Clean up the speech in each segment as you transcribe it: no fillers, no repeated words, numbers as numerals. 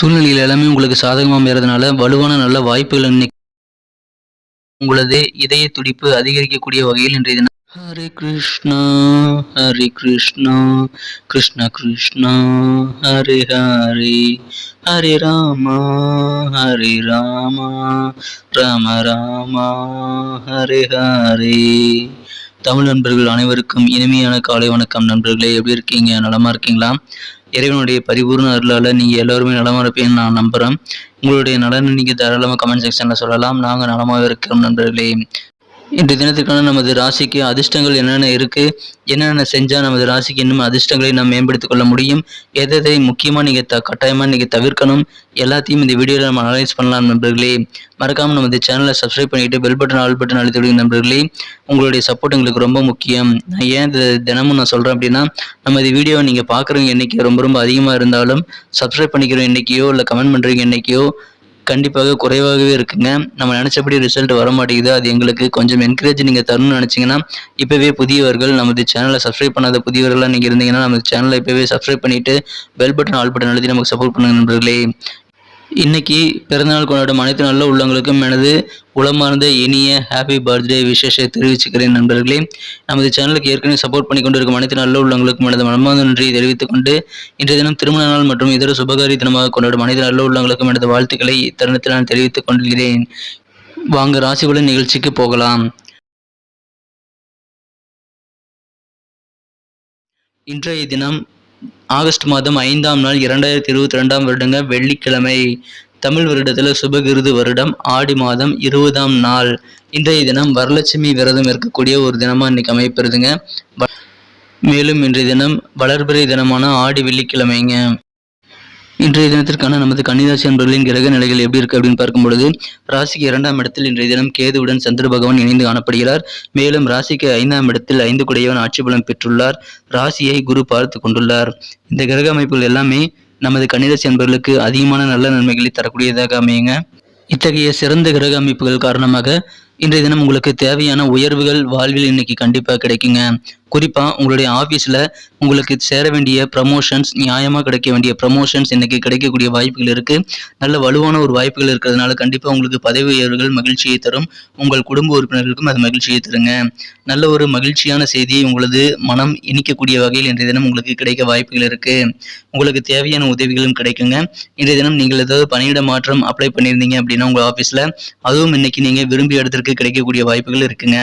சூழ்நிலைகள் எல்லாமே உங்களுக்கு சாதகமா அமையறதுனால, வலுவான நல்ல வாய்ப்புகள் இன்னைக்கு உங்களது இதய துடிப்பு அதிகரிக்கக்கூடிய வகையில் இன்றைய தினம் ஹரே கிருஷ்ணா ஹரே கிருஷ்ணா கிருஷ்ண கிருஷ்ணா ஹரே ஹரே ஹரே ராமா ஹரே ராமா ராம ராமா ஹரே ஹரே. தமிழ் நண்பர்கள் அனைவருக்கும் இனிமையான காலை வணக்கம். நண்பர்களே, எப்படி இருக்கீங்க? நலமா இருக்கீங்களா? இறைவனுடைய பரிபூர்ண அருளால் நீங்கள் எல்லோருமே நலமாக இருப்பீங்கன்னு நான் நம்புகிறேன். உங்களுடைய நலனை நீங்கள் தாராளமாக கமெண்ட் செக்ஷனில் சொல்லலாம். நாங்கள் நலமாக இருக்கிறோம் நண்பர்களே. இன்றைய தினத்திற்கான நமது ராசிக்கு அதிர்ஷ்டங்கள் என்னென்ன இருக்குது, என்னென்ன செஞ்சால் நமது ராசிக்கு இன்னும் அதிர்ஷ்டங்களை நாம் மேம்படுத்திக் கொள்ள முடியும், எதை முக்கியமாக நீங்கள் கட்டாயமாக நீங்கள் தவிர்க்கணும், எல்லாத்தையும் இந்த வீடியோவில் நம்ம அனலைஸ் பண்ணலாம் நண்பர்களே. மறக்காமல் நமது சேனலை சப்ஸ்கிரைப் பண்ணிவிட்டு பெல் பட்டன் ஆல் பட்டன் அழுத்தி விடுங்க நண்பர்களே. உங்களுடைய சப்போர்ட் எங்களுக்கு ரொம்ப முக்கியம். நான் ஏன் தினமும் நான் சொல்கிறேன் அப்படின்னா, நம்ம இந்த வீடியோவை நீங்கள் பார்க்குறவங்க எண்ணிக்கை ரொம்ப ரொம்ப அதிகமாக இருந்தாலும் சப்ஸ்கிரைப் பண்ணிக்கிற எண்ணிக்கையோ இல்லை கமெண்ட் பண்ணுறீங்க எண்ணிக்கையோ கண்டிப்பாக குறைவாகவே இருக்குங்க. நம்ம நினச்சபடி ரிசல்ட் வர மாட்டேங்குது. அது எங்களுக்கு கொஞ்சம் என்கரேஜ் நீங்கள் தரணும்னு நினச்சிங்கன்னா, இப்போவே புதியவர்கள் நமது சேனலை சப்ஸ்கிரைப் பண்ணாத புதியவர்களாக நீங்கள் இருந்தீங்கன்னா நமது சேனலை இப்போவே சப்ஸ்கிரைப் பண்ணிவிட்டு பெல் பட்டன் ஆல் பட்டன் அழுத்தி நமக்கு சப்போர்ட் பண்ணுங்க நண்பர்களே. இன்னைக்கு பிறந்தநாள் கொண்டாடும் அனைத்து நல்ல உள்ளவங்களுக்கும் எனது உளமார்ந்த இனிய ஹாப்பி பர்த்டே விஷயத்தை தெரிவிச்சுக்கிறேன் நண்பர்களே. நமது சேனலுக்கு ஏற்கனவே சப்போர்ட் பண்ணி கொண்டு இருக்கும் அனைத்து நல்ல உள்ளவங்களுக்கும் எனது மனமார்ந்த நன்றியை தெரிவித்துக் கொண்டு, இன்றைய தினம் திருமண நாள் மற்றும் இதர சுபகாரி தினமாக கொண்டாடும் அனைத்து நல்ல உள்ளவங்களுக்கும் எனது வாழ்த்துக்களை இத்தருணத்தில் நான் தெரிவித்துக் கொள்கிறேன். வாங்க ராசிபலன் நிகழ்ச்சிக்கு போகலாம். இன்றைய தினம் ஆகஸ்ட் மாதம் 5ஆம் நாள் 2022ஆம் வருடங்க வெள்ளிக்கிழமை. தமிழ் வருடத்தில் சுபகிருது வருடம் ஆடி மாதம் 20ஆம் நாள். இன்றைய தினம் வரலட்சுமி விரதம் இருக்கக்கூடிய ஒரு தினமாக இன்னைக்கு அமைப்பெறுதுங்க. மேலும் இன்றைய தினம் வளர்பிறை தினமான ஆடி வெள்ளிக்கிழமைங்க. இன்றைய தினத்திற்கான நமது கன்னிராசி அன்பர்களின் கிரக நிலைகள் எப்படி இருக்கு அப்படின்னு பார்க்கும் பொழுது, ராசிக்கு 2ஆம் இடத்தில் இன்றைய தினம் கேதுவுடன் சந்திர பகவான் இணைந்து காணப்படுகிறார். மேலும் ராசிக்கு 5ஆம் இடத்தில் 5 குடையவன் ஆட்சி பலம் பெற்றுள்ளார். ராசியை குரு பார்த்து கொண்டுள்ளார். இந்த கிரக அமைப்புகள் எல்லாமே நமது கன்னிராசி அன்பர்களுக்கு அதிகமான நல்ல நன்மைகளை தரக்கூடியதாக அமையுங்க. இத்தகைய சிறந்த கிரக அமைப்புகள் காரணமாக இன்றைய தினம் உங்களுக்கு தேவையான உயர்வுகள் வாழ்வில் இன்னைக்கு கண்டிப்பாக கிடைக்குங்க. குறிப்பாக உங்களுடைய ஆஃபீஸில் உங்களுக்கு சேர வேண்டிய ப்ரமோஷன்ஸ், நியாயமாக கிடைக்க வேண்டிய ப்ரமோஷன்ஸ் இன்னைக்கு கிடைக்கக்கூடிய வாய்ப்புகள் இருக்குது. நல்ல வலுவான ஒரு வாய்ப்புகள் இருக்கிறதுனால கண்டிப்பாக உங்களுக்கு பதவி உயர்வுகள் மகிழ்ச்சியை தரும். உங்கள் குடும்ப உறுப்பினர்களுக்கும் அது மகிழ்ச்சியை தருங்க. நல்ல ஒரு மகிழ்ச்சியான செய்தியை உங்களது மனம் இனிக்கக்கூடிய வகையில் இன்றைய தினம் உங்களுக்கு கிடைக்க வாய்ப்புகள் இருக்குது. உங்களுக்கு தேவையான உதவிகளும் கிடைக்குங்க. இன்றைய தினம் நீங்கள் ஏதாவது பணியிட மாற்றம் அப்ளை பண்ணியிருந்தீங்க அப்படின்னா உங்கள் ஆஃபீஸில், அதுவும் இன்னைக்கு நீங்கள் விரும்பிய இடத்திற்கு கிடைக்கக்கூடிய வாய்ப்புகள் இருக்குங்க.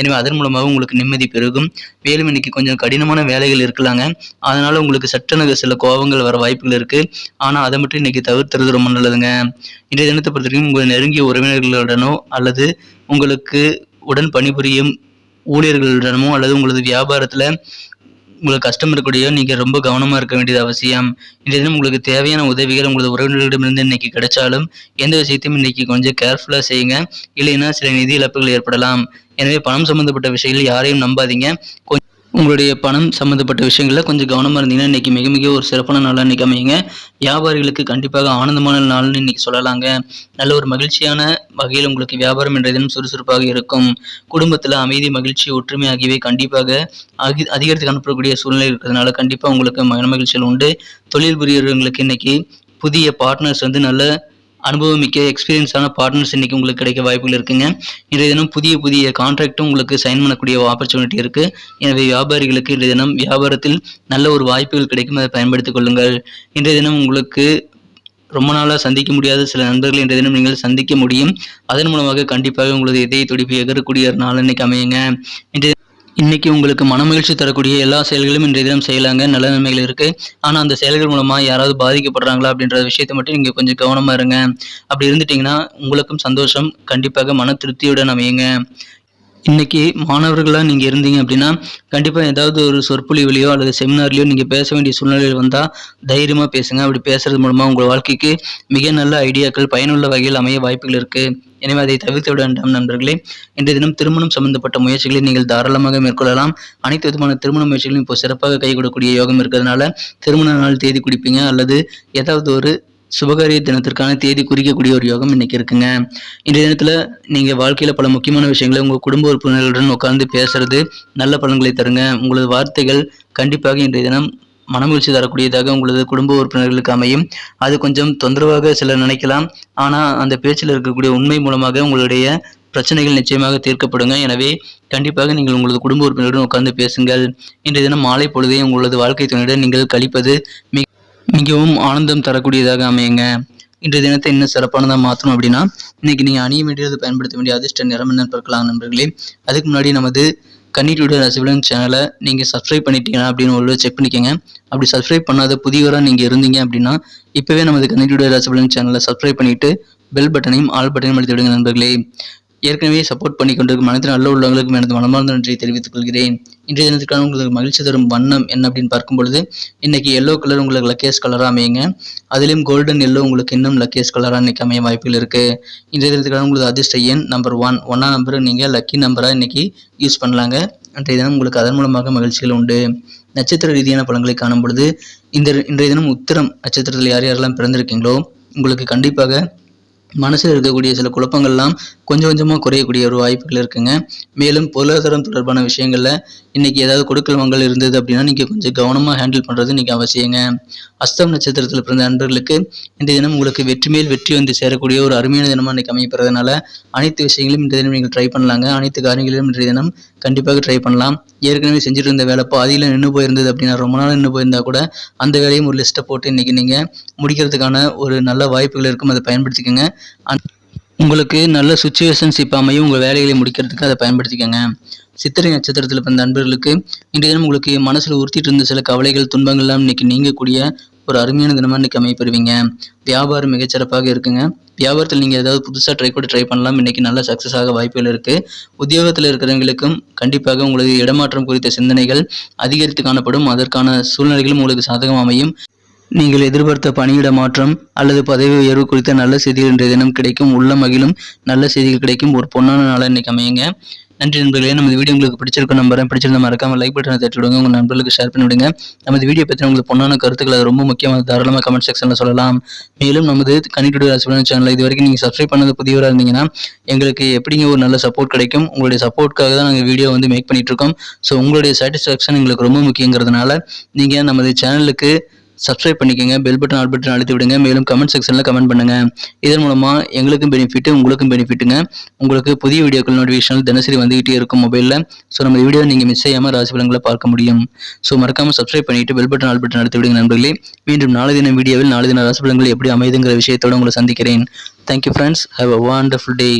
எனவே அதன் மூலமாக உங்களுக்கு நிம்மதி பெருகும். மேலும் இன்னைக்கு கொஞ்சம் கடினமான வேலைகள் இருக்கலாங்க. அதனால உங்களுக்கு சட்டென சில கோபங்கள் வர வாய்ப்புகள் இருக்கு. ஆனா அதை மட்டும் இன்னைக்கு தவிர்த்துறது ரொம்ப நல்லதுங்க. இன்றைய தினத்தை பொறுத்த வரைக்கும் உங்கள் நெருங்கிய உறவினர்களுடனோ அல்லது உங்களுக்கு உடன் பணிபுரியும் ஊழியர்களுடனோ அல்லது உங்களது வியாபாரத்துல உங்களுக்கு கஷ்டம் இருக்கக்கூடிய நீங்கள் ரொம்ப கவனமாக இருக்க வேண்டியது அவசியம். இன்றைய தினம் உங்களுக்கு தேவையான உதவிகள் உங்களது உறவினர்களிடமிருந்து இன்னைக்கு கிடைச்சாலும் எந்த விஷயத்தையும் இன்னைக்கு கொஞ்சம் கேர்ஃபுல்லாக செய்யுங்க. இல்லைன்னா சில நிதி இழப்புகள் ஏற்படலாம். எனவே பணம் சம்பந்தப்பட்ட விஷயங்கள் யாரையும் நம்பாதீங்க. உங்களுடைய பணம் சம்மந்தப்பட்ட விஷயங்களில் கொஞ்சம் கவனமாக இருந்தீங்கன்னா இன்றைக்கி மிக மிக ஒரு சிறப்பான நாளாக இன்றைக்கி அமையுங்க. வியாபாரிகளுக்கு கண்டிப்பாக ஆனந்தமான நாள்னு இன்றைக்கி சொல்லலாங்க. நல்ல ஒரு மகிழ்ச்சியான வகையில் உங்களுக்கு வியாபாரம் என்ற தினம் சுறுசுறுப்பாக இருக்கும். குடும்பத்தில் அமைதி, மகிழ்ச்சி, ஒற்றுமை ஆகியவை கண்டிப்பாக அதிகரித்து காணப்படக்கூடிய சூழ்நிலை இருக்கிறதுனால கண்டிப்பாக உங்களுக்கு மகிழ்ச்சிகள் உண்டு. தொழில் புரியவர்களுக்கு இன்றைக்கி புதிய பார்ட்னர்ஸ் நல்ல அனுபவமிக்க எக்ஸ்பீரியன்ஸான பார்ட்னர்ஸ் இன்றைக்கி உங்களுக்கு கிடைக்க வாய்ப்புகள் இருக்குங்க. இன்றைய தினம் புதிய புதிய கான்ட்ராக்டும் உங்களுக்கு சைன் பண்ணக்கூடிய ஆப்பர்ச்சுனிட்டி இருக்குது. எனவே வியாபாரிகளுக்கு இன்றைய தினம் வியாபாரத்தில் நல்ல ஒரு வாய்ப்புகள் கிடைக்கும். அதை பயன்படுத்திக் கொள்ளுங்கள். இன்றைய தினம் உங்களுக்கு ரொம்ப நாளாக சந்திக்க முடியாத சில நண்பர்கள் இன்றைய தினம் நீங்கள் சந்திக்க முடியும். அதன் மூலமாக கண்டிப்பாக உங்களது இதய துடிப்பு எகரக்கூடிய நாள் இன்னைக்கு அமையுங்க. இன்னைக்கு உங்களுக்கு மனமகிழ்ச்சி தரக்கூடிய எல்லா செயல்களும் இன்றைய தினம் செய்யலாங்க. நல்ல நன்மைகள் இருக்கு. ஆனால் அந்த செயல்கள் மூலமா யாராவது பாதிக்கப்படுறாங்களா அப்படின்ற விஷயத்தை மட்டும் நீங்க கொஞ்சம் கவனமா இருங்க. அப்படி இருந்துட்டீங்கன்னா உங்களுக்கும் சந்தோஷம் கண்டிப்பாக மன திருப்தியுடன் அமையுங்க. இன்னைக்கு மாணவர்களாக நீங்கள் இருந்தீங்க அப்படின்னா கண்டிப்பாக ஏதாவது ஒரு சொற்பொழிவுலையோ அல்லது செமினார்லையோ நீங்கள் பேச வேண்டிய சூழ்நிலையில் வந்தால் தைரியமாக பேசுங்க. அப்படி பேசுறது மூலமாக உங்கள் வாழ்க்கைக்கு மிக நல்ல ஐடியாக்கள் பயனுள்ள வகையில் அமைய வாய்ப்புகள் இருக்குது. எனவே அதை தவிர்த்து விட வேண்டாம் நண்பர்களே. இன்றைய தினம் திருமணம் சம்பந்தப்பட்ட முயற்சிகளை நீங்கள் தாராளமாக மேற்கொள்ளலாம். அனைத்து விதமான திருமண முயற்சிகளும் இப்போ சிறப்பாக கை கொடுக்கக்கூடிய யோகம் இருக்கிறதுனால திருமண நாள் தேதி குறிப்பீங்க அல்லது ஏதாவது ஒரு சுபகாரிய தினத்திற்கான தேதி குறிக்கக்கூடிய ஒரு யோகம் இன்னைக்கு இருக்குங்க. இந்த தினத்துல நீங்க வாழ்க்கையில பல முக்கியமான விஷயங்களை உங்க குடும்ப உறுப்பினர்களுடன் உட்கார்ந்து பேசுறது நல்ல பலன்களை தருங்க. உங்களது வார்த்தைகள் கண்டிப்பாக இன்றைய தினம் மனமகிழ்ச்சி தரக்கூடியதாக உங்களது குடும்ப உறுப்பினர்களுக்கு அமையும். அது கொஞ்சம் தொந்தரவாக சிலர் நினைக்கலாம். ஆனால் அந்த பேச்சில் இருக்கக்கூடிய உண்மை மூலமாக உங்களுடைய பிரச்சனைகள் நிச்சயமாக தீர்க்கப்படுங்க. எனவே கண்டிப்பாக நீங்கள் உங்களது குடும்ப உறுப்பினருடன் உட்கார்ந்து பேசுங்கள். இன்றைய தினம் மாலை பொழுதே உங்களது வாழ்க்கை துணையுடன் நீங்கள் கழிப்பது மிகவும் ஆனந்தம் தரக்கூடியதாக அமையுங்க. இன்றைய தினத்தை இன்னும் சிறப்பானதாக மாற்றணும் அப்படின்னா இன்னைக்கு நீங்கள் அணிய வேண்டியது பயன்படுத்த வேண்டிய அதிர்ஷ்ட நிறம் என்னன்னு பார்க்கலாம் நண்பர்களே. அதுக்கு முன்னாடி நமது கன்னிடியூடர் ராசிபலன் சேனலை நீங்கள் சப்ஸ்கிரைப் பண்ணிட்டீங்கன்னா அப்படின்னு ஒரு செக் பண்ணிக்கோங்க. அப்படி சப்ஸ்கிரைப் பண்ணாத புதியவராக நீங்கள் இருந்தீங்க அப்படின்னா இப்போவே நமது கன்னிடியூடர் ராசிபலன் சேனலை சப்ஸ்கிரைப் பண்ணிவிட்டு பெல் பட்டனையும் ஆல் பட்டனையும் அழுத்தி விடுங்க நண்பர்களே. ஏற்கனவே சப்போர்ட் பண்ணி கொண்டிருக்கும் அனைத்து நல்ல உள்ளவங்களுக்கும் எனது மனமார்ந்த நன்றியை தெரிவித்துக் கொள்கிறேன். இன்றைய தினத்திற்கான உங்களுக்கு மகிழ்ச்சி தரும் வண்ணம் என்ன அப்படின்னு பார்க்கும் பொழுது இன்னைக்கு எல்லோ கலர் உங்களுக்கு லக்கியஸ் கலராக அமையுங்க. அதிலும் கோல்டன் எல்லோ உங்களுக்கு இன்னும் லக்கியஸ் கலராக இன்னைக்கு அமைய வாய்ப்புகள் இருக்கு. இன்றைய தினத்திற்கான உங்களுக்கு அதிர்ஷ்ட எண் நம்பர் 1 ஒன்னாம் நம்பரை நீங்கள் லக்கி நம்பராக இன்னைக்கு யூஸ் பண்ணலாங்க. அன்றைய தினம் உங்களுக்கு அதன் மூலமாக மகிழ்ச்சிகள் உண்டு. நட்சத்திர ரீதியான பலன்களை காணும் பொழுது இன்றைய தினம் உத்திரம் நட்சத்திரத்தில் யார் யாரெல்லாம் பிறந்திருக்கீங்களோ உங்களுக்கு கண்டிப்பாக மனசில் இருக்கக்கூடிய சில குழப்பங்கள்லாம் கொஞ்சம் கொஞ்சமாக குறையக்கூடிய ஒரு வாய்ப்புகள் இருக்குங்க. மேலும் பொருளாதாரம் தொடர்பான விஷயங்களில் இன்னைக்கு ஏதாவது கொடுக்கல் வாங்கல் இருந்தது அப்படின்னா நீங்கள் கொஞ்சம் கவனமாக ஹேண்டில் பண்ணுறது இன்னைக்கு அவசியங்க. அஸ்தம் நட்சத்திரத்தில் பிறந்த நண்பர்களுக்கு இன்றைய தினம் உங்களுக்கு வெற்றி மேல் வெற்றி வந்து சேரக்கூடிய ஒரு அருமையான தினமாக இன்னைக்கு அமைப்பறதுனால அனைத்து விஷயங்களையும் இன்றைய தினம் நீங்கள் ட்ரை பண்ணலாங்க. அனைத்து காரியங்களிலும் இன்றைய தினம் கண்டிப்பாக ட்ரை பண்ணலாம். ஏற்கனவே செஞ்சுட்டு இருந்த வேலை பாதியில் நின்று போயிருந்தது அப்படின்னா ரொம்ப நாள் நின்று போயிருந்தா கூட அந்த வேலையும் ஒரு லிஸ்ட்டை போட்டு இன்னைக்கு நீங்கள் முடிக்கிறதுக்கான ஒரு நல்ல வாய்ப்புகள் இருக்கும். அதை பயன்படுத்திக்கோங்க. உங்களுக்கு நல்ல சுச்சுவேஷன்ஸ் இப்போ அமையும். உங்கள் வேலைகளை முடிக்கிறதுக்கு அதை பயன்படுத்திக்கோங்க. சித்திரை நட்சத்திரத்தில் பிறந்த நண்பர்களுக்கு இன்றைய தினம் உங்களுக்கு மனசில் உறுத்திட்டு இருந்த சில கவலைகள் துன்பங்கள்லாம் இன்னைக்கு நீங்கக்கூடிய ஒரு அருமையான தினமாக இன்னைக்கு அமைப்பெறுவீங்க. வியாபாரம் மிகச்சிறப்பாக இருக்குங்க. வியாபாரத்தில் நீங்கள் ஏதாவது புதுசாக ட்ரை பண்ணலாம். இன்னைக்கு நல்ல சக்ஸஸ் ஆக வாய்ப்புகள் இருக்குது. உத்தியோகத்தில் இருக்கிறவங்களுக்கும் கண்டிப்பாக உங்களது இடமாற்றம் குறித்த சிந்தனைகள் அதிகரித்து காணப்படும். அதற்கான சூழ்நிலைகளும் உங்களுக்கு சாதகம் அமையும். நீங்கள் எதிர்பார்த்த பணியிட மாற்றம் அல்லது பதவி உயர்வு குறித்த நல்ல செய்திகள் இன்றைய தினம் கிடைக்கும். உள்ள மகிழும் நல்ல செய்திகள் கிடைக்கும். ஒரு பொன்னான நாளாக இன்னைக்கு அமையுங்க. நன்றி நண்பர்களே. நமது வீடியோ உங்களுக்கு பிடிச்சிருக்கும் நம்புறேன். பிடிச்சிருந்தா மறக்காம லைக் பட்டனை தட்டி விடுங்க. உங்கள் நண்பர்களுக்கு ஷேர் பண்ணி விடுங்க. நமது வீடியோ பற்றி உங்களுக்கு பொன்னான கருத்துக்கள் அது ரொம்ப முக்கியமாக தாராளமாக கமெண்ட் செக்ஷனில் சொல்லலாம். மேலும் நமது கன்னிடியூடர் ராசிபலன் சேனல் இது வரைக்கும் நீங்கள் சப்ஸ்கிரைப் பண்ணது புதியவராக இருந்தீங்கன்னா எங்களுக்கு எப்படிங்க ஒரு நல்ல சப்போர்ட் கிடைக்கும். உங்களுடைய சப்போர்ட்காக தான் நாங்கள் வீடியோ வந்து மேக் பண்ணிட்டு இருக்கோம். ஸோ உங்களுடைய சாட்டிஸ்ஃபேக்ஷன் எங்களுக்கு ரொம்ப முக்கியங்கிறதுனால நீங்கள் நமது சேனலுக்கு சப்ஸ்கிரைப் பண்ணிக்கோங்க. பெல் பட்டன் ஆல் பட்டன் அழுத்தி விடுங்க. மேலும் கமெண்ட் செக்ஷனில் கமெண்ட் பண்ணுங்க. இதன் மூலமாக எங்களுக்கும் பெனிஃபிட் உங்களுக்கும் பெனிஃபிட்டுங்க. உங்களுக்கு புதிய வீடியோக்கள் நோட்டிஃபிகேஷன் தினசரி வந்துகிட்டே இருக்கும் மொபைலில். ஸோ நம்ம வீடியோ நீங்கள் மிஸ் செய்யாமல் ராசி பலன்களை பார்க்க முடியும். ஸோ மறக்காமல் சப்ஸ்கிரைப் பண்ணிட்டு பெல் பட்டன் ஆல் பட்டன் அழுத்தி விடுங்க நண்பர்களே. மீண்டும் நாளை தின வீடியோவில் நாளை தின ராசி பலன்கள் எப்படி அமைதுங்கிற விஷயத்தோடு உங்களை சந்திக்கிறேன். Thank you friends. Have a wonderful day.